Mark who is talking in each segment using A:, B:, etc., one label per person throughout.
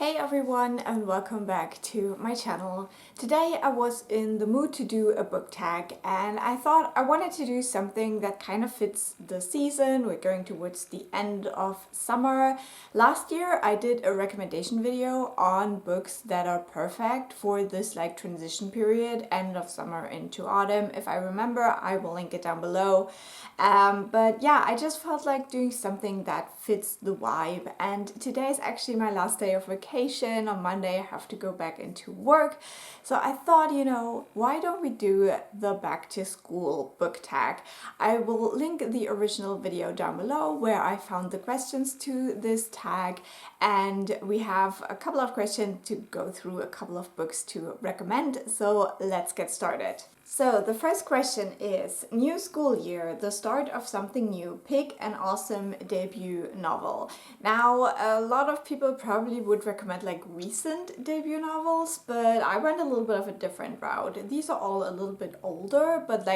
A: Hey everyone, and welcome back to my channel. Today I was in the mood to do a book tag and I thought I wanted to do something that kind of fits the season. We're going towards the end of summer. Last year I did a recommendation video on books that are perfect for this transition period, end of summer into autumn. If I remember, I will link it down below. But yeah, I just felt like doing something that fits the vibe, and today is actually my last day of vacation. On Monday I have to go back into work, so I thought, why don't we do the back to school book tag. I will link the original video down below where I found the questions to this tag, and we have a couple of questions to go through, a couple of books to recommend, so let's get started. So the first question is, new school year, the start of something new, pick an awesome debut novel. Now, a lot of people probably would recommend recent debut novels, but I went a little bit of a different route. These are all a little bit older, but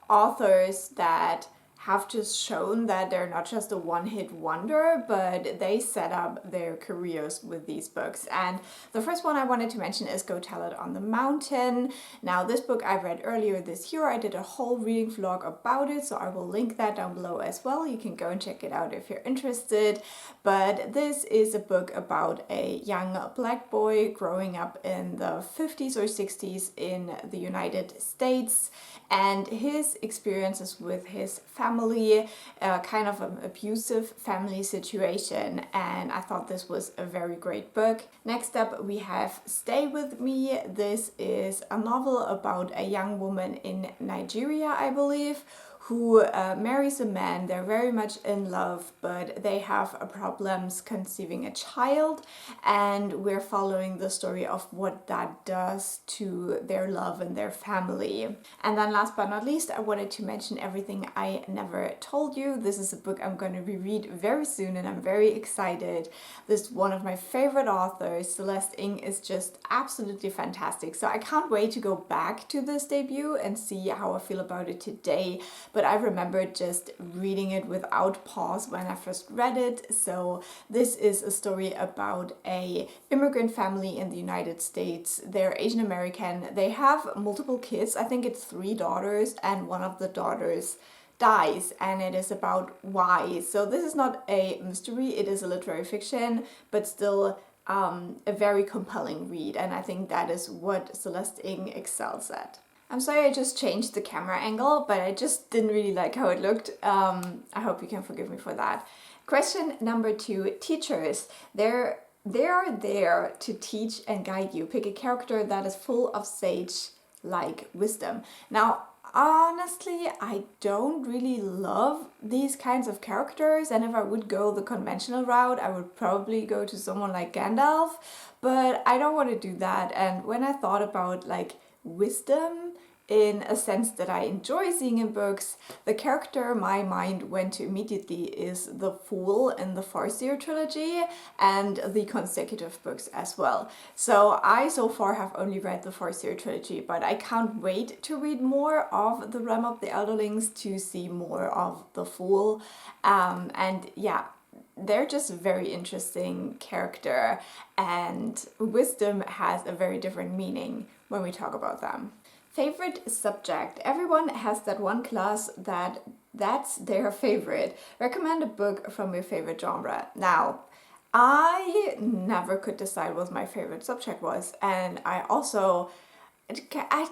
A: authors that have just shown that they're not just a one-hit wonder, but they set up their careers with these books. And the first one I wanted to mention is Go Tell It on the Mountain. Now, this book I read earlier this year. I did a whole reading vlog about it, so I will link that down below as well. You can go and check it out if you're interested. But this is a book about a young black boy growing up in the 50s or 60s in the United States, and his experiences with his family, kind of an abusive family situation, and I thought this was a very great book. Next up we have Stay With Me. This is a novel about a young woman in Nigeria, I believe, who marries a man. They're very much in love, but they have problems conceiving a child, and we're following the story of what that does to their love and their family. And then last but not least, I wanted to mention Everything I Never Told You. This is a book I'm going to reread very soon, and I'm very excited. This is one of my favorite authors. Celeste Ng is just absolutely fantastic. So I can't wait to go back to this debut and see how I feel about it today. But I remember just reading it without pause when I first read it. So this is a story about a immigrant family in the United States. They're Asian American. They have multiple kids. I think it's 3 daughters, and one of the daughters dies, and it is about why. So this is not a mystery, it is a literary fiction, but still a very compelling read, and I think that is what Celeste Ng excels at. I'm sorry I just changed the camera angle, but I just didn't really like how it looked. I hope you can forgive me for that. Question number 2, teachers. They are there to teach and guide you. Pick a character that is full of sage-like wisdom. Now, honestly, I don't really love these kinds of characters, and if I would go the conventional route, I would probably go to someone like Gandalf, but I don't want to do that. And when I thought about wisdom in a sense that I enjoy seeing in books, the character my mind went to immediately is the Fool in the Farseer trilogy and the consecutive books as well. So I so far have only read the Farseer trilogy, but I can't wait to read more of The Realm of the Elderlings to see more of the Fool. And yeah, they're just a very interesting character, and wisdom has a very different meaning when we talk about them. Favorite subject. Everyone has that one class that's their favorite. Recommend a book from your favorite genre. Now, I never could decide what my favorite subject was, and I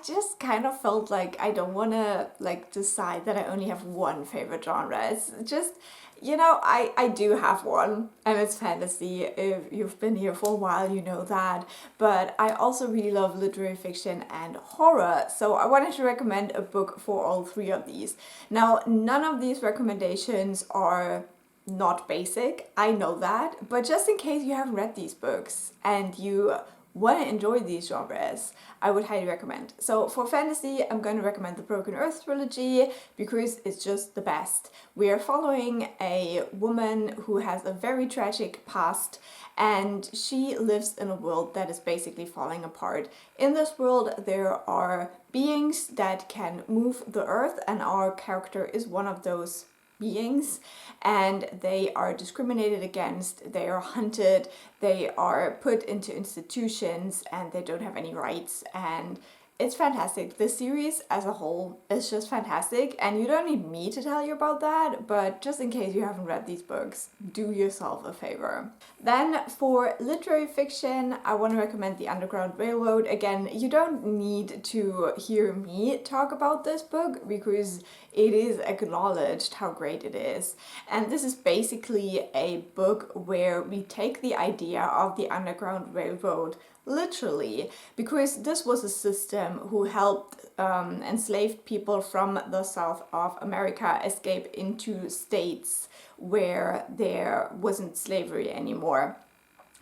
A: just kind of felt like I don't want to decide that I only have one favorite genre. It's just, I do have one, and it's fantasy. If you've been here for a while, you know that. But I also really love literary fiction and horror, so I wanted to recommend a book for all 3 of these. Now, none of these recommendations are not basic, I know that, but just in case you haven't read these books and you want to enjoy these genres, I would highly recommend. So for fantasy, I'm going to recommend the Broken Earth trilogy because it's just the best. We are following a woman who has a very tragic past, and she lives in a world that is basically falling apart. In this world, there are beings that can move the earth, and our character is one of those beings, and they are discriminated against, they are hunted, they are put into institutions, and they don't have any rights. And it's fantastic. The series as a whole is just fantastic, and you don't need me to tell you about that, but just in case you haven't read these books, do yourself a favor. Then for literary fiction, I want to recommend The Underground Railroad. Again, you don't need to hear me talk about this book because it is acknowledged how great it is. And this is basically a book where we take the idea of the Underground Railroad literally, because this was a system who helped enslaved people from the South of America escape into states where there wasn't slavery anymore.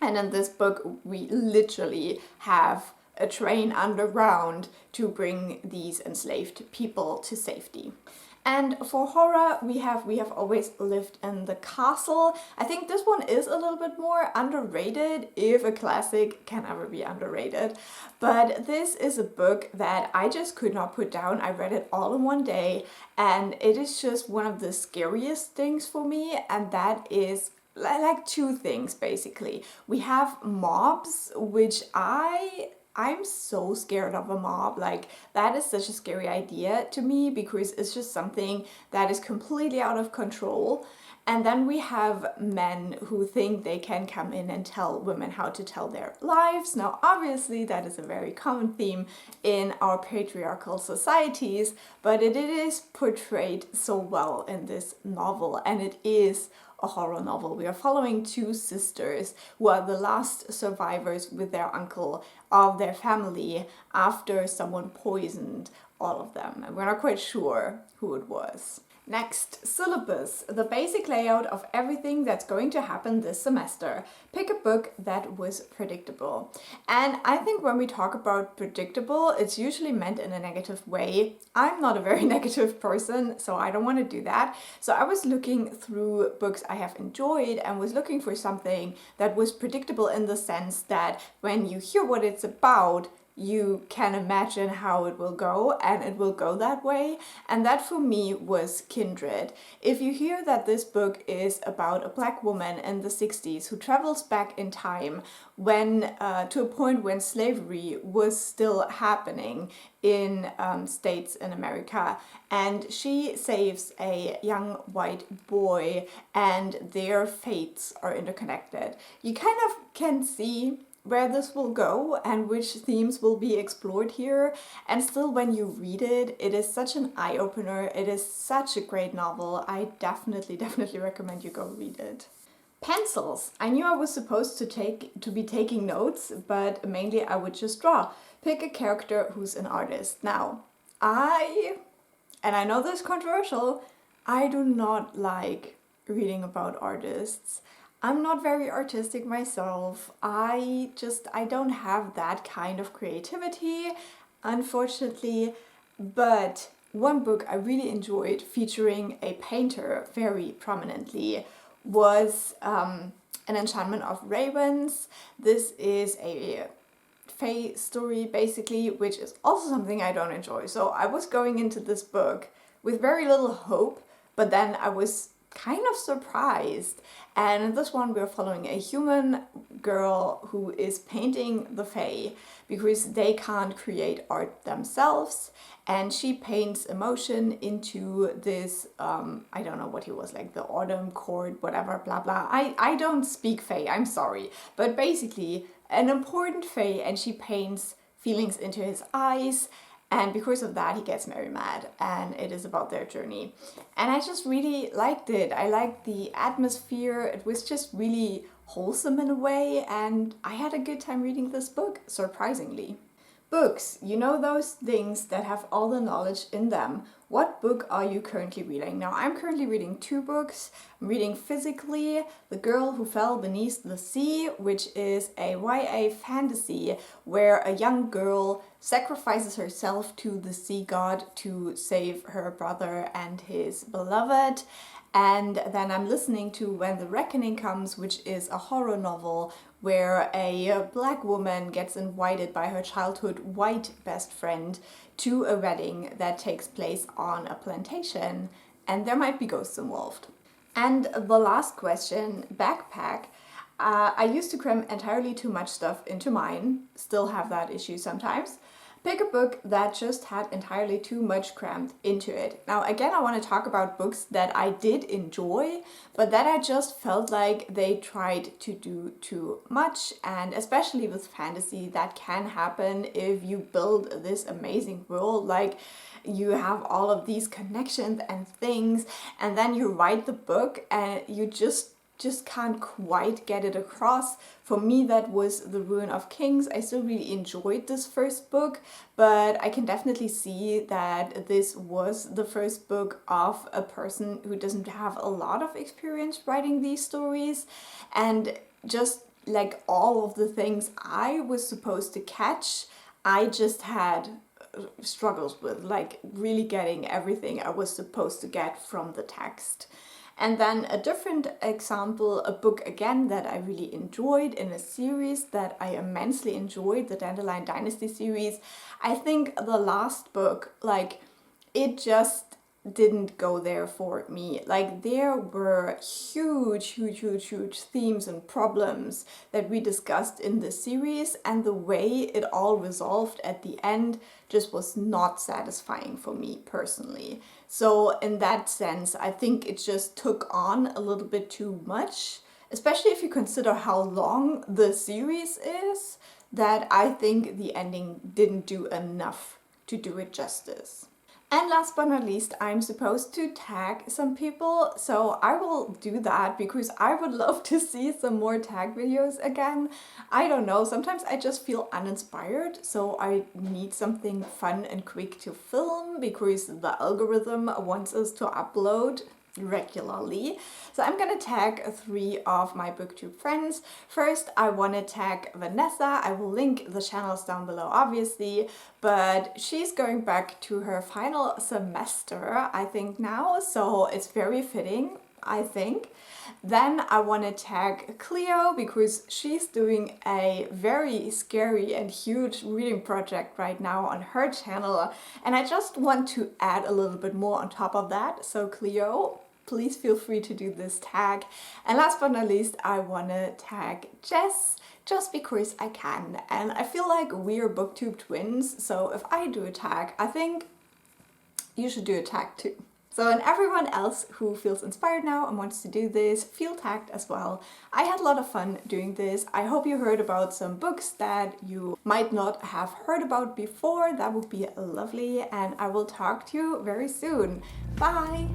A: And in this book, we literally have a train underground to bring these enslaved people to safety. And for horror, we have Always Lived in the Castle. I think this one is a little bit more underrated, if a classic can ever be underrated. But this is a book that I just could not put down. I read it all in one day, and it is just one of the scariest things for me, and that is like two things basically. We have mobs, which I'm so scared of a mob. Like, that is such a scary idea to me because it's just something that is completely out of control. And then we have men who think they can come in and tell women how to tell their lives. Now, obviously, that is a very common theme in our patriarchal societies, but it is portrayed so well in this novel, and it is a horror novel. We are following two sisters who are the last survivors with their uncle of their family after someone poisoned all of them. And we're not quite sure who it was. Next, syllabus, the basic layout of everything that's going to happen this semester. Pick a book that was predictable. And I think when we talk about predictable, it's usually meant in a negative way. I'm not a very negative person, so I don't want to do that. So I was looking through books I have enjoyed and was looking for something that was predictable in the sense that when you hear what it's about, you can imagine how it will go, and it will go that way. And that for me was Kindred. If you hear that this book is about a black woman in the 60s who travels back in time when to a point when slavery was still happening in states in America, and she saves a young white boy and their fates are interconnected, you kind of can see where this will go and which themes will be explored here. And still, when you read it, it is such an eye-opener. It is such a great novel. I definitely recommend you go read it. Pencils. I knew I was supposed to be taking notes, but mainly I would just draw. Pick a character who's an artist. Now, and I know this is controversial, I do not like reading about artists. I'm not very artistic myself. I don't have that kind of creativity, unfortunately. But one book I really enjoyed featuring a painter very prominently was An Enchantment of Ravens. This is a fae story basically, which is also something I don't enjoy. So I was going into this book with very little hope, but then I was kind of surprised. And in this one we're following a human girl who is painting the fae because they can't create art themselves, and she paints emotion into this I don't know what he was, like the autumn court, whatever, blah blah. I don't speak fae, I'm sorry, but basically an important fae, and she paints feelings into his eyes. And because of that, he gets very mad, and it is about their journey. And I just really liked it. I liked the atmosphere. It was just really wholesome in a way, and I had a good time reading this book, surprisingly. Books, you know, those things that have all the knowledge in them. What book are you currently reading? Now, I'm currently reading two books. I'm reading Physically, The Girl Who Fell Beneath the Sea, which is a YA fantasy where a young girl sacrifices herself to the sea god to save her brother and his beloved. And then I'm listening to When the Reckoning Comes, which is a horror novel where a black woman gets invited by her childhood white best friend to a wedding that takes place on a plantation and there might be ghosts involved. And the last question, backpack. I used to cram entirely too much stuff into mine, still have that issue sometimes. Pick a book that just had entirely too much crammed into it. Now again, I want to talk about books that I did enjoy, but that I just felt like they tried to do too much, and especially with fantasy, that can happen if you build this amazing world, like you have all of these connections and things, and then you write the book and you just can't quite get it across. For me, that was The Ruin of Kings. I still really enjoyed this first book, but I can definitely see that this was the first book of a person who doesn't have a lot of experience writing these stories, and just like all of the things I was supposed to catch, I just had struggles with, like really getting everything I was supposed to get from the text. And then a different example, a book again that I really enjoyed in a series that I immensely enjoyed, the Dandelion Dynasty series. I think the last book, like, it just didn't go there for me. Like, there were huge themes and problems that we discussed in the series, and the way it all resolved at the end just was not satisfying for me personally. So in that sense, I think it just took on a little bit too much, especially if you consider how long the series is, that I think the ending didn't do enough to do it justice. And last but not least, I'm supposed to tag some people, so I will do that because I would love to see some more tag videos again. I don't know, sometimes I just feel uninspired, so I need something fun and quick to film because the algorithm wants us to upload regularly. So I'm gonna tag 3 of my booktube friends. First, I want to tag Vanessa. I will link the channels down below obviously, but she's going back to her final semester, I think now, so it's very fitting, I think. Then I want to tag Cleo because she's doing a very scary and huge reading project right now on her channel, and I just want to add a little bit more on top of that. So Cleo, please feel free to do this tag. And last but not least, I want to tag Jess, just because I can. And I feel like we're booktube twins, so if I do a tag, I think you should do a tag too. So, and everyone else who feels inspired now and wants to do this, feel tagged as well. I had a lot of fun doing this. I hope you heard about some books that you might not have heard about before. That would be lovely, and I will talk to you very soon. Bye!